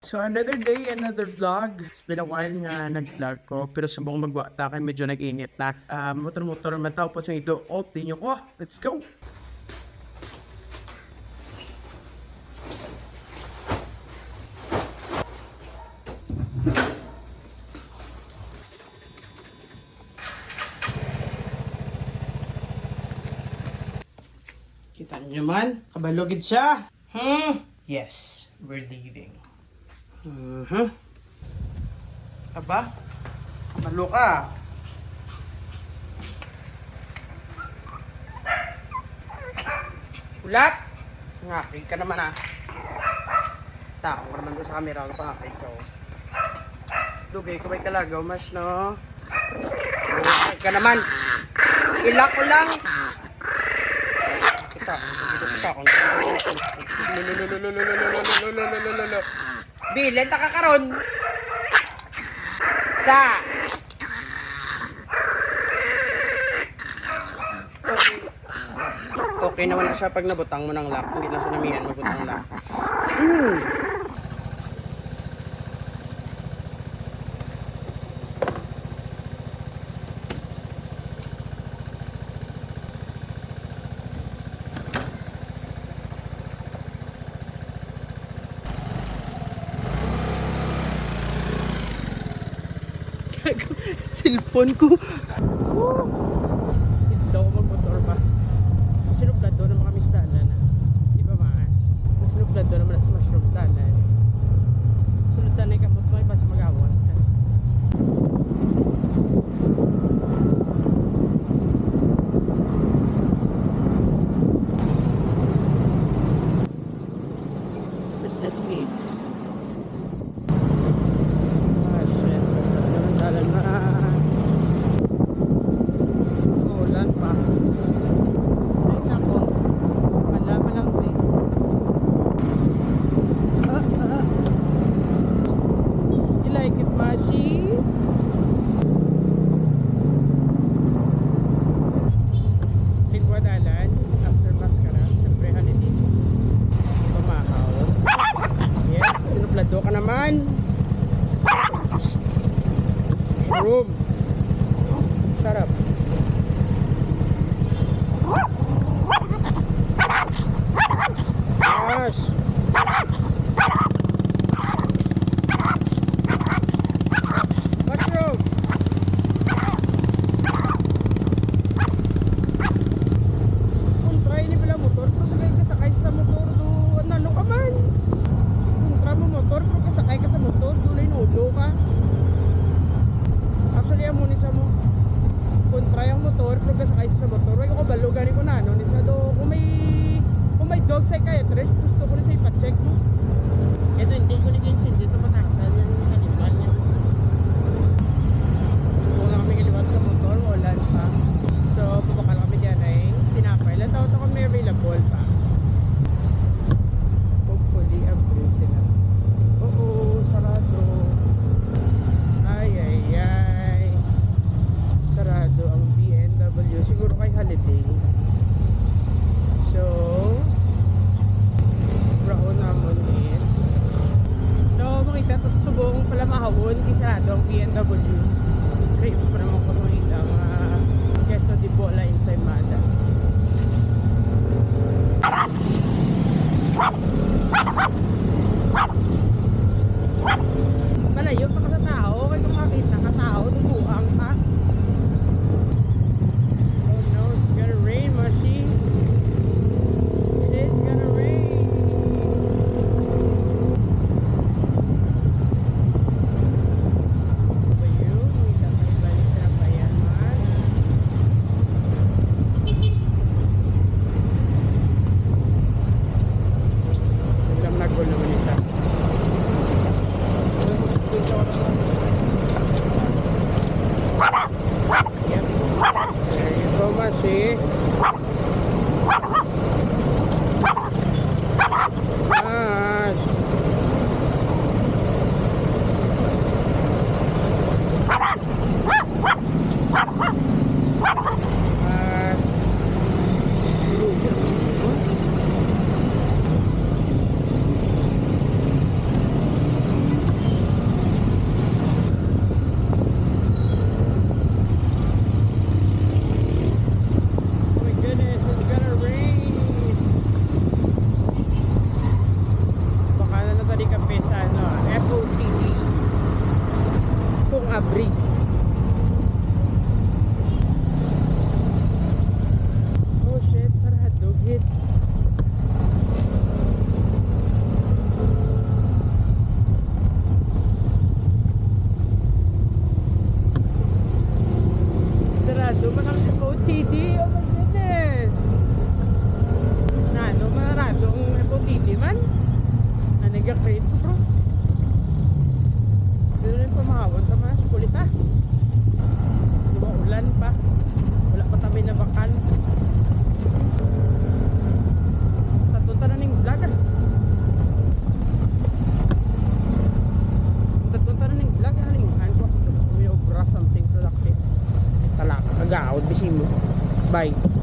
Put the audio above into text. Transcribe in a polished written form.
So another day, another vlog. It's been a while nga nag-vlog ko, pero subong magwata kay medyo nag-init na. Motor-motor matao po sa ito. Oh, tinyo ko. Let's go! Kita nyo man, kabalugid siya. Yes, we're leaving. Aba, kabalo ka. Ulat! Ngakig ka naman ah. Tao ka naman doon sa camera ko pangakig ka oh. Dugay ko ba'y kalagaw mas no? Ngakig ka naman. Ilak ko lang. Kita ako. Bilen ta ka karon. Sa. Okay naman na siya pag nabutang mo ng lock. Hindi lang siya namihan magbutang lock. Cellphone ko. Hindi daw ako magmotor pa. Sinuplad doon naman kami sa dalan. Di ba maan? Sinuplad doon naman sa mushroom sa dalan. Sunod na yung kamot mo ay pas mag-awas ka. Let's let me. Lado ka naman. Room. Shut up. Gosh. What's wrong? Kung try ni pala motor, sakay sa motor do, ano ka man? Motor, pero kasakay ka sa motor, dulay nulo ka. Actually, ang muna mo, kung try ang motor, pero kasakay sa motor, wag ako balugan ko na, no? Nisa do, kung may dog psychiatrist, gusto ko na sa ipacheck mo. Ito, hindi ko nag-insindi sa matakasal ng animal niya. Kung na kami kaliwat sa motor, wala pa. So, pupakal kami dyan ay tinapay. Ilan taon ako may available pa. Hopefully, approve sila. Oo, sarado. Ay. Sarado ang BMW. Siguro kay holiday. So, brown naman is. So, makita ito subong pala mahawon. Di sarado ang BMW. Crave pa naman ko mga ilang queso di bola ensaymada. Malayo pa ka sa tao, kaya kung makita ka tao, dubuang ka. Oh no, it's gonna rain, Mashi. It is gonna rain. Ba yun? May dapat balik sa bayan, man. Biglang nagol naman ito. Agaawad bisi mo. Bye.